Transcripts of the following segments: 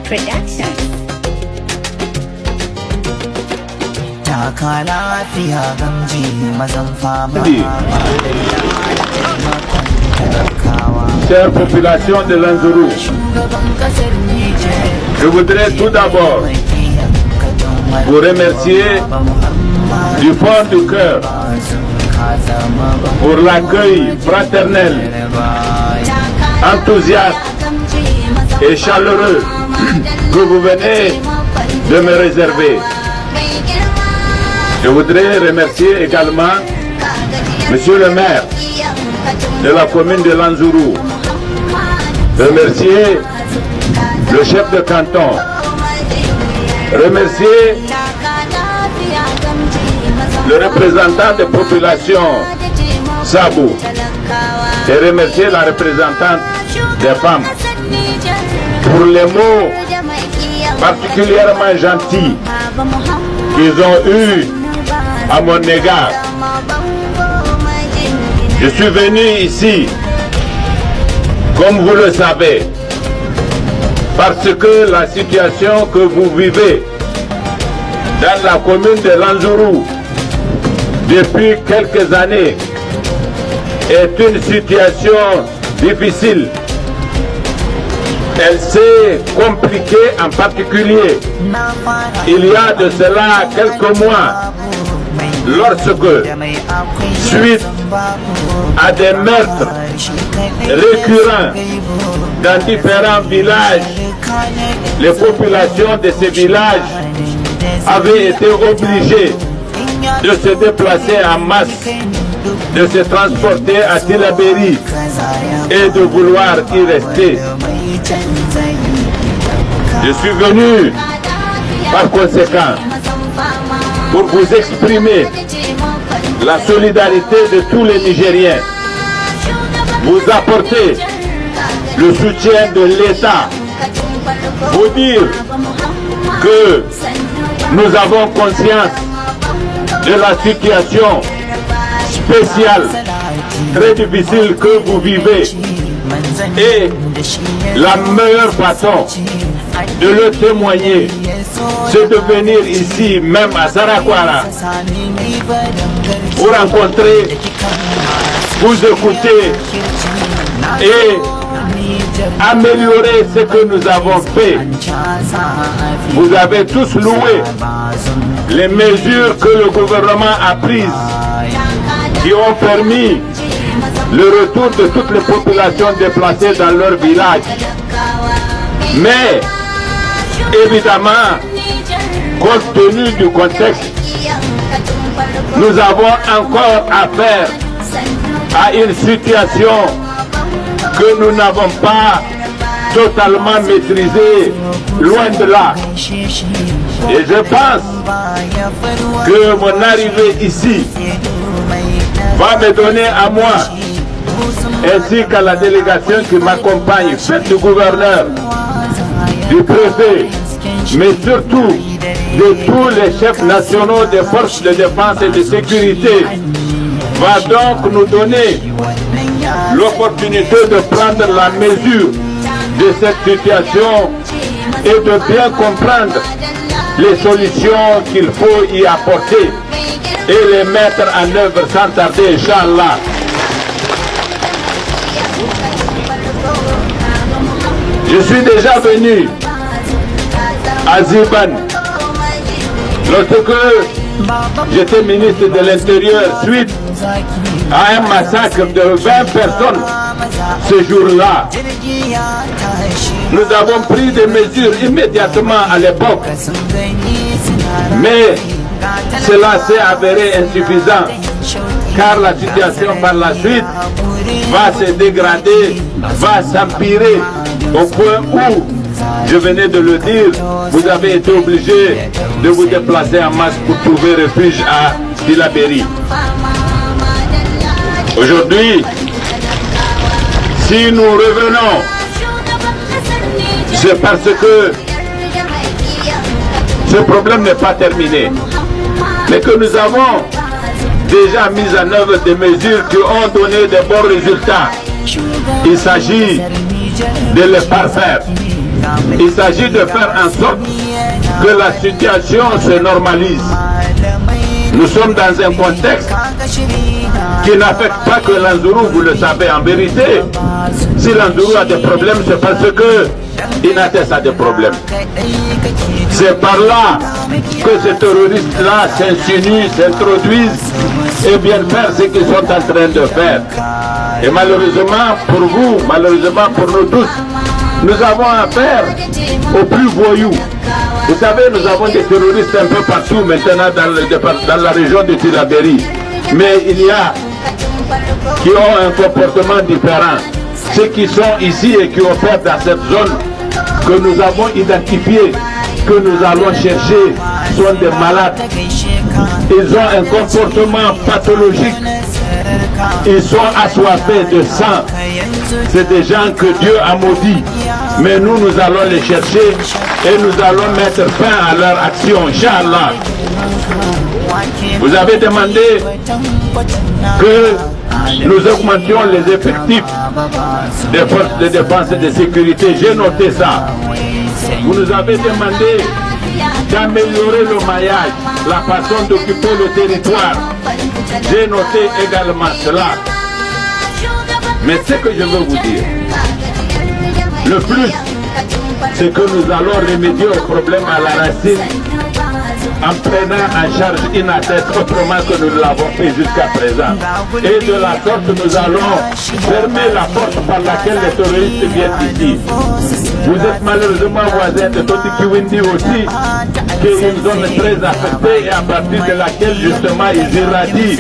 Production. Chère population de Lanzuru, je voudrais tout d'abord vous remercier du fond du cœur pour l'accueil fraternel, enthousiaste et chaleureux que vous venez de me réserver. Je voudrais remercier également Monsieur le maire de la commune de Lanzuru, remercier le chef de canton, remercier le représentant des populations Sabou et remercier la représentante des femmes pour les mots particulièrement gentils qu'ils ont eus à mon égard. Je suis venu ici, comme vous le savez, parce que la situation que vous vivez dans la commune de Lanzuru depuis quelques années est une situation difficile. Elle s'est compliquée en particulier il y a de cela quelques mois, lorsque, suite à des meurtres récurrents dans différents villages, les populations de ces villages avaient été obligées de se déplacer en masse, de se transporter à Tillabéri et de vouloir y rester. Je suis venu par conséquent pour vous exprimer la solidarité de tous les Nigériens, vous apporter le soutien de l'État, vous dire que nous avons conscience de la situation spéciale, très difficile que vous vivez, et la meilleure façon de le témoigner, c'est de venir ici, même à Sarakwara, pour rencontrer, vous écouter et améliorer ce que nous avons fait. Vous avez tous loué les mesures que le gouvernement a prises, qui ont permis le retour de toutes les populations déplacées dans leur village. Mais, évidemment, compte tenu du contexte, nous avons encore affaire à une situation que nous n'avons pas totalement maîtrisée, loin de là. Et je pense que mon arrivée ici va me donner à moi, ainsi qu'à la délégation qui m'accompagne, faite du gouverneur, du préfet, mais surtout de tous les chefs nationaux des forces de défense et de sécurité, va donc nous donner l'opportunité de prendre la mesure de cette situation et de bien comprendre les solutions qu'il faut y apporter et les mettre en œuvre sans tarder, Inch'Allah. Je suis déjà venu à Ziban lorsque j'étais ministre de l'Intérieur suite à un massacre de 20 personnes ce jour-là. Nous avons pris des mesures immédiatement à l'époque, mais cela s'est avéré insuffisant car la situation par la suite va se dégrader, va s'empirer au point où, je venais de le dire, vous avez été obligé de vous déplacer en masse pour trouver refuge à Tillabéri. Aujourd'hui, si nous revenons, c'est parce que ce problème n'est pas terminé, mais que nous avons déjà mis en œuvre des mesures qui ont donné de bons résultats. Il s'agit de les parfaire. Il s'agit de faire en sorte que la situation se normalise. Nous sommes dans un contexte qui n'affecte pas que l'Anzourou, vous le savez en vérité. Si l'Anzourou a des problèmes, c'est parce que Inates a des problèmes. C'est par là que ces terroristes-là s'insinuent, s'introduisent et viennent faire ce qu'ils sont en train de faire. Et malheureusement pour vous, malheureusement pour nous tous, nous avons affaire aux plus voyous. Vous savez, nous avons des terroristes un peu partout maintenant dans la région de Tillabéri. Mais il y a qui ont un comportement différent. Ceux qui sont ici et qui opèrent dans cette zone que nous avons identifié, que nous allons chercher, sont des malades. Ils ont un comportement pathologique. Ils sont assoiffés de sang. C'est des gens que Dieu a maudits. Mais nous, nous allons les chercher et nous allons mettre fin à leur action, Inch'Allah. Vous avez demandé que nous augmentions les effectifs des forces de défense et de sécurité. J'ai noté ça. Vous nous avez demandé d'améliorer le maillage, la façon d'occuper le territoire. J'ai noté également cela. Mais ce que je veux vous dire, le plus, c'est que nous allons remédier au problème à la racine en prenant en charge Inates autrement que nous l'avons fait jusqu'à présent. Et de la sorte, nous allons fermer la porte par laquelle les terroristes viennent ici. Vous êtes malheureusement voisins de Toti Kiwindi aussi, qui est une zone très affectée et à partir de laquelle justement ils irradient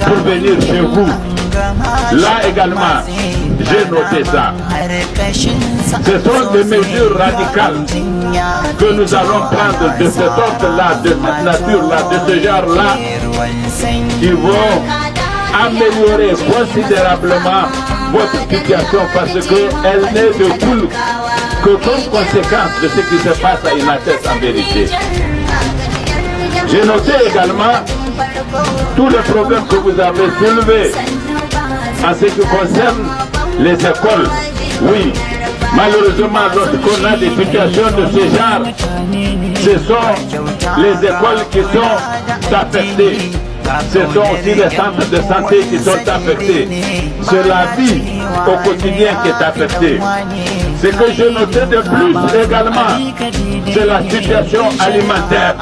pour venir chez vous. Là également, j'ai noté ça. Ce sont des mesures radicales que nous allons prendre de cet ordre-là, de cette nature-là, de ce genre-là, qui vont améliorer considérablement votre situation parce qu'elle n'est de tout que comme conséquence de ce qui se passe à Inates en vérité. J'ai noté également tous les problèmes que vous avez soulevés en ce qui concerne les écoles. Oui, malheureusement, lorsqu'on a des situations de ce genre, ce sont les écoles qui sont affectées. Ce sont aussi les centres de santé qui sont affectés. C'est la vie au quotidien qui est affectée. Ce que je notais de plus également, c'est la situation alimentaire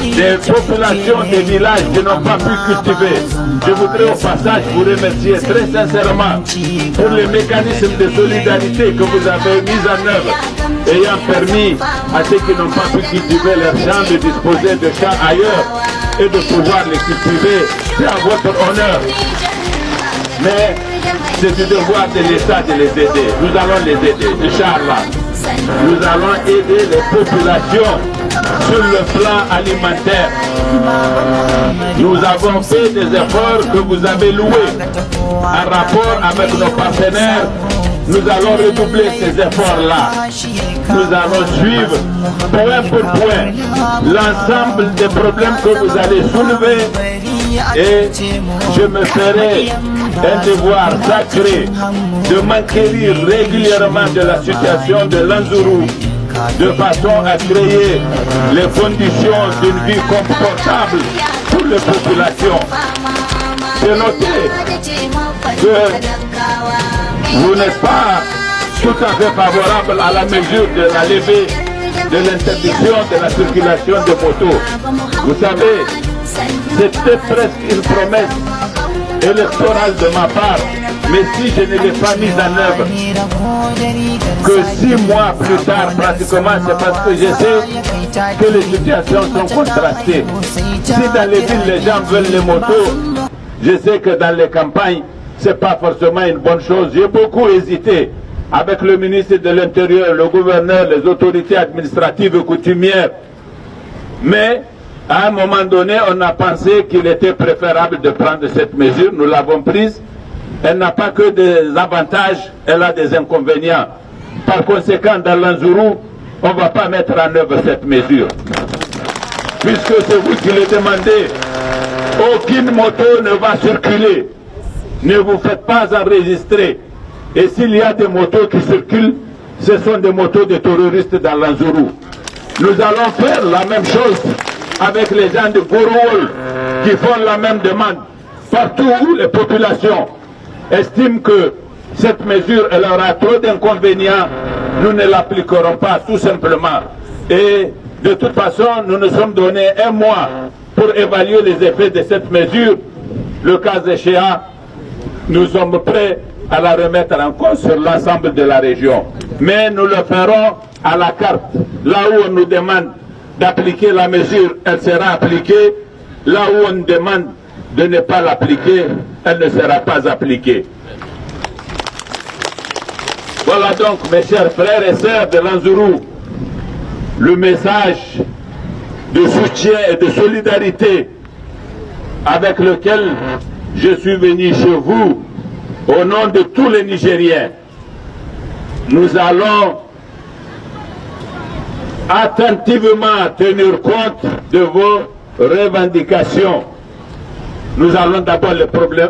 des populations des villages qui n'ont pas pu cultiver. Je voudrais au passage vous remercier très sincèrement pour les mécanismes de solidarité que vous avez mis en œuvre, ayant permis à ceux qui n'ont pas pu cultiver leurs champs de disposer de champs ailleurs et de pouvoir les cultiver. C'est à votre honneur. Mais c'est du devoir de l'État de les aider. Nous allons les aider, Inch'Allah. Nous allons aider les populations sur le plan alimentaire. Nous avons fait des efforts que vous avez loués. En rapport avec nos partenaires, nous allons redoubler ces efforts-là. Nous allons suivre point pour point l'ensemble des problèmes que vous allez soulever et je me ferai un devoir sacré de m'enquérir régulièrement de la situation de l'Anzourou de façon à créer les conditions d'une vie confortable pour les populations. C'est noté que vous n'êtes pas tout à fait favorable à la mesure de la levée de l'interdiction de la circulation de motos. Vous savez, c'était presque une promesse électorale de ma part, mais si je ne l'ai pas mise en œuvre que 6 mois plus tard pratiquement, c'est parce que je sais que les situations sont contrastées. Si dans les villes les gens veulent les motos, je sais que dans les campagnes ce n'est pas forcément une bonne chose. J'ai beaucoup hésité avec le ministre de l'Intérieur, le gouverneur, les autorités administratives et coutumières, mais à un moment donné, on a pensé qu'il était préférable de prendre cette mesure. Nous l'avons prise. Elle n'a pas que des avantages, elle a des inconvénients. Par conséquent, dans l'Anzourou, on ne va pas mettre en œuvre cette mesure. Puisque c'est vous qui le demandez, aucune moto ne va circuler. Ne vous faites pas enregistrer. Et s'il y a des motos qui circulent, ce sont des motos de terroristes dans l'Anzourou. Nous allons faire la même chose avec les gens de Goroul qui font la même demande. Partout où les populations estiment que cette mesure elle aura trop d'inconvénients, nous ne l'appliquerons pas tout simplement. Et de toute façon, nous nous sommes donné un mois pour évaluer les effets de cette mesure. Le cas échéant, nous sommes prêts à la remettre en cause sur l'ensemble de la région. Mais nous le ferons à la carte. Là où on nous demande d'appliquer la mesure, elle sera appliquée. Là où on nous demande de ne pas l'appliquer, elle ne sera pas appliquée. Voilà donc, mes chers frères et sœurs de l'Anzourou, le message de soutien et de solidarité avec lequel je suis venu chez vous au nom de tous les Nigériens. Nous allons attentivement tenir compte de vos revendications. Nous allons d'abord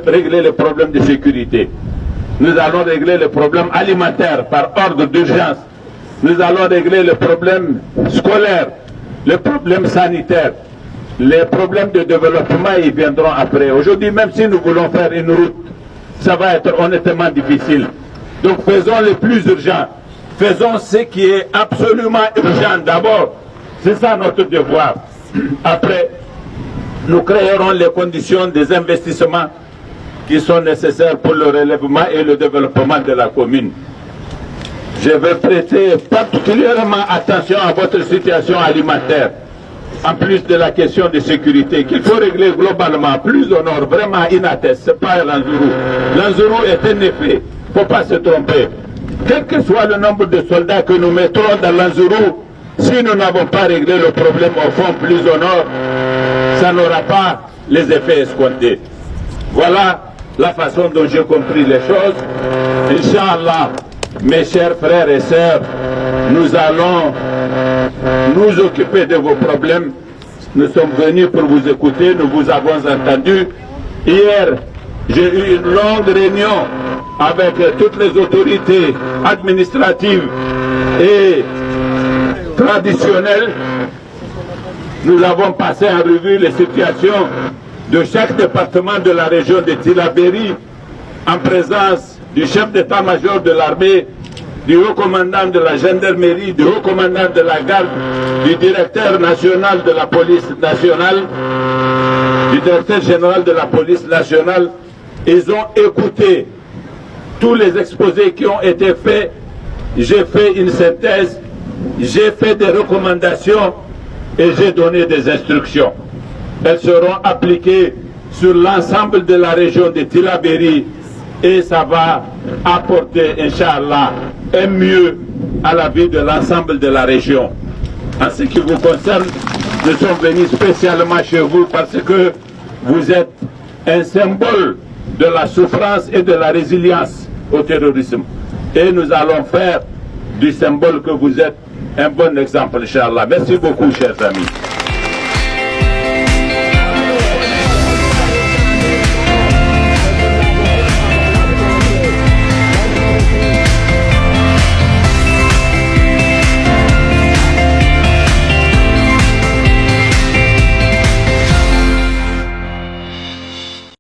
régler les problèmes de sécurité. Nous allons régler les problèmes alimentaires par ordre d'urgence. Nous allons régler les problèmes scolaires, les problèmes sanitaires. Les problèmes de développement, ils viendront après. Aujourd'hui, même si nous voulons faire une route, ça va être honnêtement difficile. Donc faisons le plus urgent. Faisons ce qui est absolument urgent d'abord. C'est ça notre devoir. Après, nous créerons les conditions des investissements qui sont nécessaires pour le relèvement et le développement de la commune. Je vais prêter particulièrement attention à votre situation alimentaire, en plus de la question de sécurité, qu'il faut régler globalement, plus au nord, vraiment Inates, ce n'est pas l'Anzourou. L'Anzourou est un effet, il ne faut pas se tromper. Quel que soit le nombre de soldats que nous mettrons dans l'Anzourou, si nous n'avons pas réglé le problème au fond, plus au nord, ça n'aura pas les effets escomptés. Voilà la façon dont j'ai compris les choses. Inch'Allah, mes chers frères et sœurs, nous allons nous occuper de vos problèmes. Nous sommes venus pour vous écouter, nous vous avons entendu. Hier, j'ai eu une longue réunion avec toutes les autorités administratives et traditionnelles. Nous avons passé en revue les situations de chaque département de la région de Tillabéri en présence du chef d'état-major de l'armée, du haut commandant de la gendarmerie, du haut commandant de la garde, du directeur national de la police nationale, du directeur général de la police nationale. Ils ont écouté tous les exposés qui ont été faits. J'ai fait une synthèse, j'ai fait des recommandations et j'ai donné des instructions. Elles seront appliquées sur l'ensemble de la région de Tillabéri et ça va apporter, Inch'Allah, un mieux à la vie de l'ensemble de la région. En ce qui vous concerne, nous sommes venus spécialement chez vous parce que vous êtes un symbole de la souffrance et de la résilience au terrorisme. Et nous allons faire du symbole que vous êtes un bon exemple, Inch'Allah. Merci beaucoup, chers amis.